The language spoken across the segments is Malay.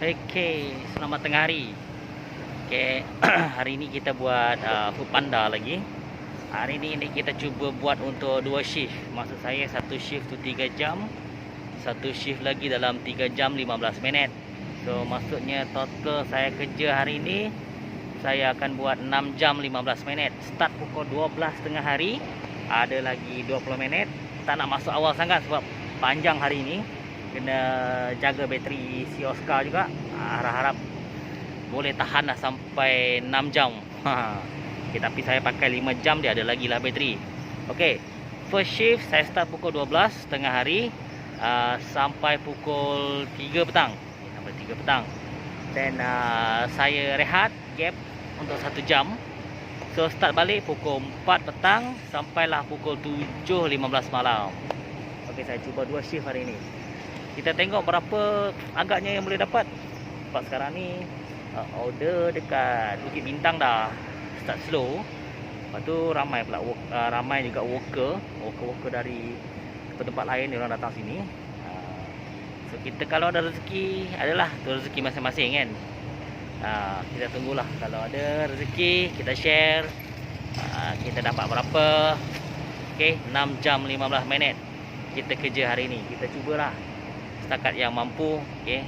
Oke, selamat tengah hari. Oke, hari ini kita buat food panda lagi. Hari ini kita cuba buat untuk dua shift. Maksud saya satu shift tu 3 jam, satu shift lagi dalam 3 jam 15 minit. So maksudnya total saya kerja hari ini saya akan buat 6 jam 15 minit. Start pukul 12 tengah hari, ada lagi 20 minit. Tak nak masuk awal sangat sebab panjang hari ini. Kena jaga bateri si Oscar juga. Harap-harap boleh tahan lah sampai 6 jam. Okay, tapi saya pakai 5 jam, dia ada lagi lah bateri. Okay, first shift saya start pukul 12 tengah hari sampai pukul 3 petang. Sampai 3 petang. Dan saya rehat gap untuk 1 jam. So start balik pukul 4 petang sampailah pukul 7.15 malam. Okay, saya cuba 2 shift hari ini. Kita tengok berapa agaknya yang boleh dapat. Sebab sekarang ni order dekat Bukit Bintang dah start slow. Lepas tu ramai pula ramai juga worker dari tempat lain, orang datang sini. So kita kalau ada rezeki, adalah tu rezeki masing-masing kan. Kita tunggulah kalau ada rezeki kita share. Kita dapat berapa. Okey, 6 jam 15 minit kita kerja hari ni. Kita cubalah setakat yang mampu. Okey,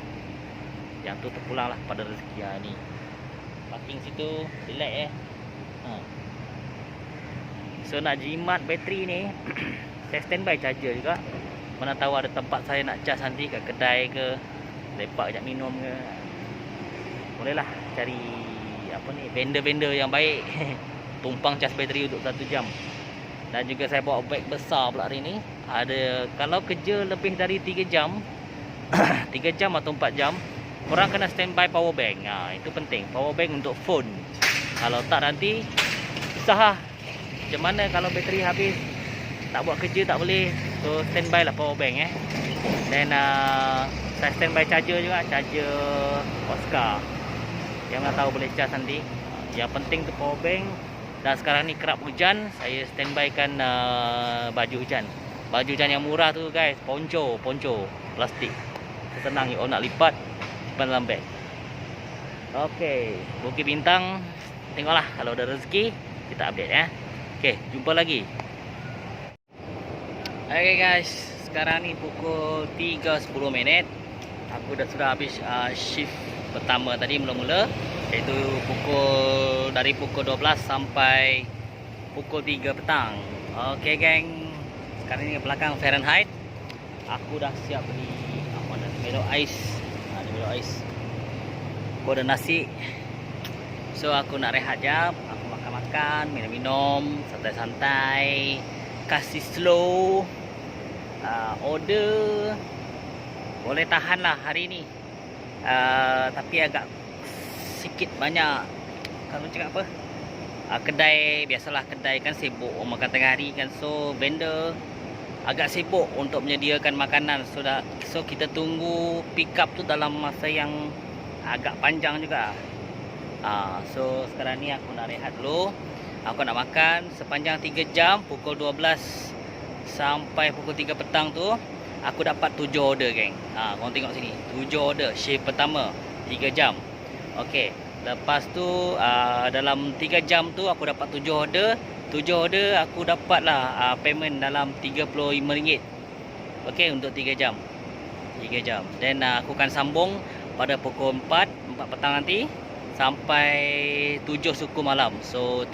yang tu terpulanglah pada rezeki hari ni. Parking situ relax So nak jimat bateri ni saya standby charger juga. Mana tahu ada tempat saya nak charge nanti, kat kedai ke, lepak sekejap minum ke. Bolehlah cari apa ni, vendor-vendor yang baik tumpang cas bateri untuk 1 jam. Dan juga saya bawa beg besar pula hari ni. Ada, kalau kerja lebih dari 3 jam 3 jam atau 4 jam, korang kena standby power bank. Itu penting, power bank untuk phone. Kalau tak nanti susah lah. Macam mana kalau bateri habis, tak buat kerja tak boleh. So standby lah power bank Dan saya standby charger juga, charger Oscar. Yang nak tahu boleh charge nanti. Yang penting tu power bank. Dan sekarang ni kerap hujan, saya standbykan baju hujan. Baju hujan yang murah tu guys, poncho plastik. Senang you nak lipat simpan dalam beg. Okey, Bukit Bintang, tengoklah kalau ada rezeki kita update Okey, jumpa lagi. Okey guys, sekarang ni pukul 3.10 minit. Aku sudah habis shift pertama tadi mula-mula, iaitu dari pukul 12 sampai pukul 3 petang. Okey geng, sekarang ni belakang Fahrenheit. Aku dah siap beli Milo ais. Ada Milo ais. Aku ada nasi. So aku nak rehat jap. Aku makan-makan, minum-minum, santai-santai, kasih slow. Order boleh tahan lah hari ni. Tapi agak sikit banyak. Kalau cakap apa, kedai, biasalah kedai kan sibuk makan tengah hari kan. So vendor agak sibuk untuk menyediakan makanan. So kita tunggu pick up tu dalam masa yang agak panjang juga. So sekarang ni aku nak rehat dulu. Aku nak makan sepanjang 3 jam, pukul 12 sampai pukul 3 petang tu aku dapat 7 order geng. Korang tengok sini, 7 order shift pertama 3 jam. Okey, lepas tu dalam 3 jam tu aku dapat 7 order. 7 order aku dapatlah payment dalam RM35. Okey, untuk 3 jam. 3 jam. Dan aku akan sambung pada pukul 4 petang nanti sampai 7 suku malam. So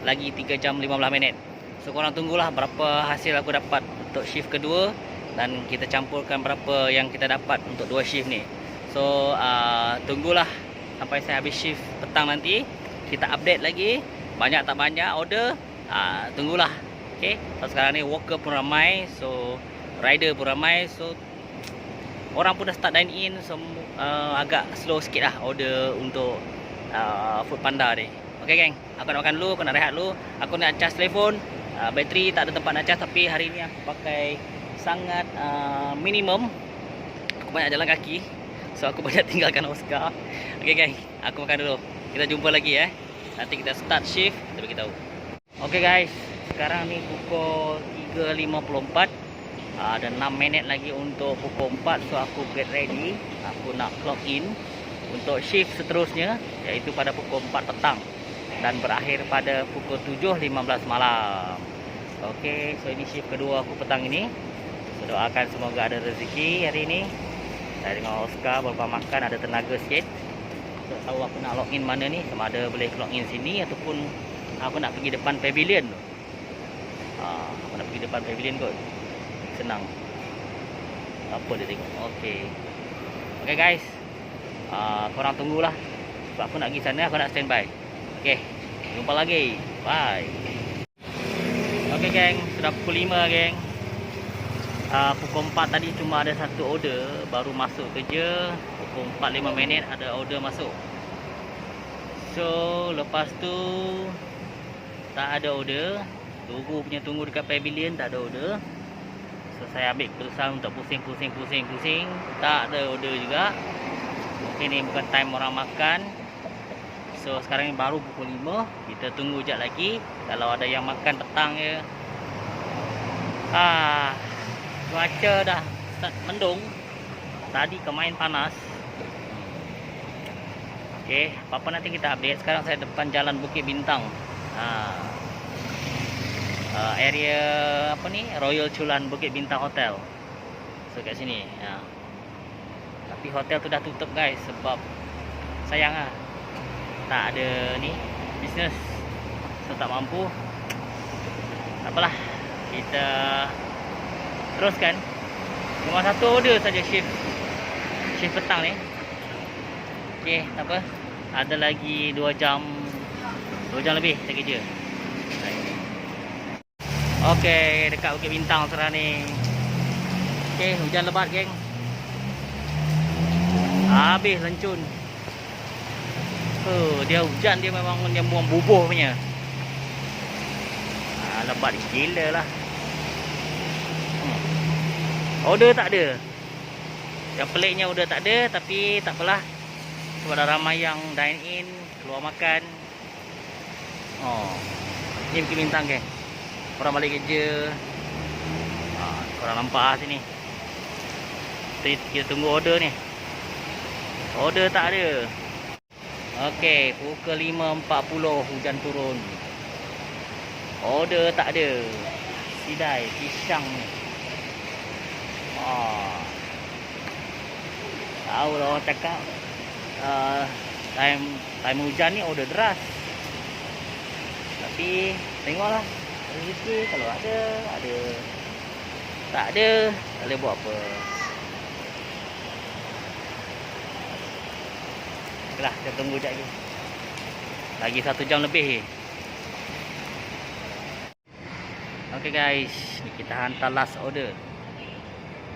lagi 3 jam 15 minit. So korang tunggulah berapa hasil aku dapat untuk shift kedua, dan kita campurkan berapa yang kita dapat untuk 2 shift ni. So tunggulah sampai saya habis shift petang nanti, kita update lagi. Banyak tak banyak order, tunggulah. Okay, so sekarang ni worker pun ramai, so rider pun ramai, so orang pun dah start dine in. So agak slow sikit lah order untuk food panda ni. Okay geng, aku nak makan dulu, aku nak rehat dulu. Aku nak charge telefon, bateri tak ada tempat nak charge. Tapi hari ni aku pakai sangat minimum. Aku banyak jalan kaki, so aku banyak tinggalkan Oscar. Okay geng, aku makan dulu. Kita jumpa lagi nanti kita start shift, kita beritahu. Okay guys, sekarang ni pukul 3.54. Ada 6 minit lagi untuk pukul 4. So aku get ready. Aku nak clock in untuk shift seterusnya, iaitu pada pukul 4 petang dan berakhir pada pukul 7.15 malam. Okey, so ini shift kedua aku petang ini. So doakan semoga ada rezeki hari ini. Saya dengan Oscar berupa makan, ada tenaga sikit. So tahu aku nak login mana ni, sama ada boleh login sini ataupun aku nak pergi depan pavilion tu. Aku nak pergi depan pavilion kot. Senang. Apa dia tengok. Okey. Okey guys. Korang tunggulah. Sebab aku nak pergi sana, aku nak standby. Okey. Jumpa lagi. Bye. Okey geng, sudah pukul 5 geng. Pukul 4 tadi cuma ada satu order baru masuk kerja. Pukul 4.5 minit ada order masuk. So lepas tu tak ada order. Tunggu dekat pavilion, tak ada order. So saya ambil keputusan untuk pusing. Tak ada order juga. Mungkin ni bukan time orang makan. So sekarang ni baru pukul 5. Kita tunggu sekejap lagi. Kalau ada yang makan petang je. Cuaca dah start mendung. Tadi kemain panas. Okey, apa-apa nanti kita update. Sekarang saya depan jalan Bukit Bintang. Area apa ni? Royal Chulan Bukit Bintang Hotel. So kat sini. Tapi hotel tu dah tutup guys sebab sayang tak ada ni business. So tak mampu. Tak apalah. Kita teruskan. Cuma satu order saja shift petang ni. Okey, tak apa. Ada lagi 2 jam lebih saya kerja. Okey, dekat Bukit Bintang sekarang ni. Okey, hujan lebat geng. Habis lencun. Dia hujan, dia memang dia buang bubuh punya. Lebat gila lah. Order tak ada. Yang peliknya order tak ada, tapi tak apalah. Sebab ada ramai yang dine in, keluar makan. Ni Bukit Bintang geng. Orang balik kerja. Korang nampak sini. Kita tunggu order ni. Order tak ada. Okey, pukul 5.40 hujan turun. Order tak ada. Sidai, pisang ni. Tahu lah orang cakap time hujan ni order deras. Tapi tengoklah rezeki, kalau ada. Tak ada, tak boleh buat apa. Okeylah, kita tunggu sekejap lagi. Lagi 1 jam lebih. Okey guys, ni kita hantar last order.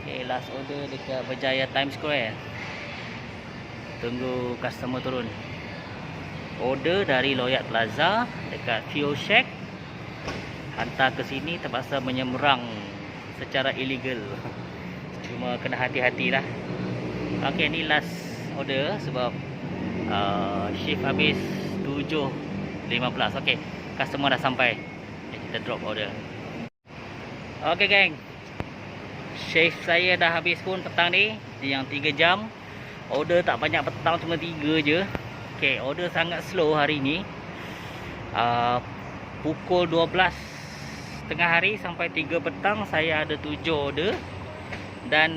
Okay, last order dekat Berjaya Times Square. Tunggu customer turun. Order dari Loyat Plaza dekat Fuel Shack. Hantar ke sini, terpaksa menyeberang secara illegal. Cuma kena hati-hatilah. Okey, ni last order sebab shift habis 7.15. Okey, customer dah sampai. Kita drop order. Okey geng. Shift saya dah habis pun petang ni, yang 3 jam. Order tak banyak petang, cuma 3 je. Okey, order sangat slow hari ni. Pukul 12 tengah hari sampai 3 petang saya ada 7 order. Dan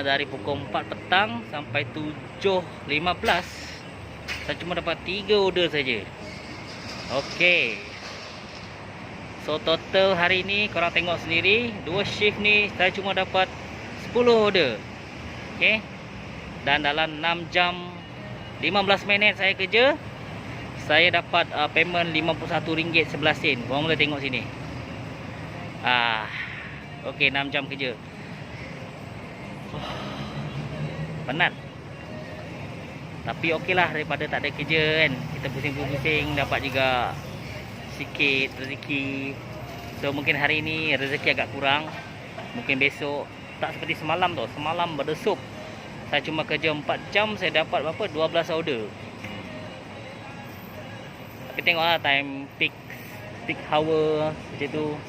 dari pukul 4 petang sampai 7.15 saya cuma dapat 3 order saja. Okey. So total hari ni korang tengok sendiri, 2 shift ni saya cuma dapat 10 order. Okey. Dan dalam 6 jam 15 minit saya kerja, saya dapat payment RM51.11. Korang boleh tengok sini. Okey, 6 jam kerja. Penat. Tapi okeylah, daripada tak ada kerja kan. Kita pusing-pusing dapat juga sikit rezeki. So mungkin hari ni rezeki agak kurang. Mungkin besok tak seperti semalam tu. Semalam berdesuk. Saya cuma kerja 4 jam, saya dapat berapa? 12 order. Tapi tengoklah time peak hour macam tu.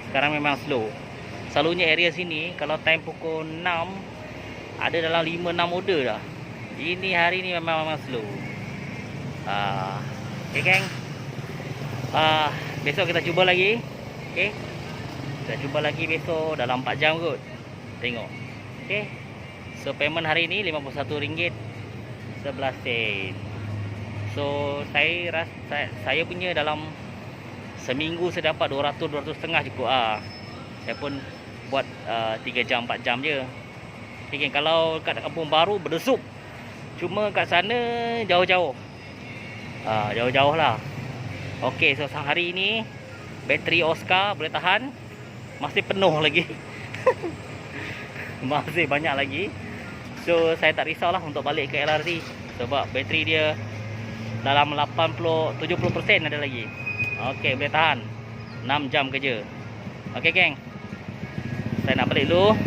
Sekarang memang slow. Selalunya area sini kalau time pukul 6 ada dalam 5-6 order dah. Ini hari ni memang slow. Okay geng. Besok kita cuba lagi. Okay. Kita cuba lagi besok dalam 4 jam kot. Tengok. Okay. So payment hari ni RM51.11. So saya punya dalam seminggu saya dapat 200-200.5 cukup Saya pun buat 3 jam 4 jam je. Okay, kalau kat Kampung Baru berdesup. Cuma kat sana jauh-jauh. Jauh-jauh lah. Okey, so hari ini bateri Oscar boleh tahan. Masih penuh lagi. Masih banyak lagi. So saya tak risaulah untuk balik ke LRT sebab bateri dia dalam 70% ada lagi. Okey, boleh tahan 6 jam kerja. Okey geng. Saya nak balik dulu.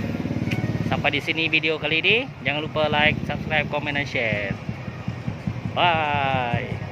Sampai di sini video kali ini. Jangan lupa like, subscribe, komen dan share. Bye.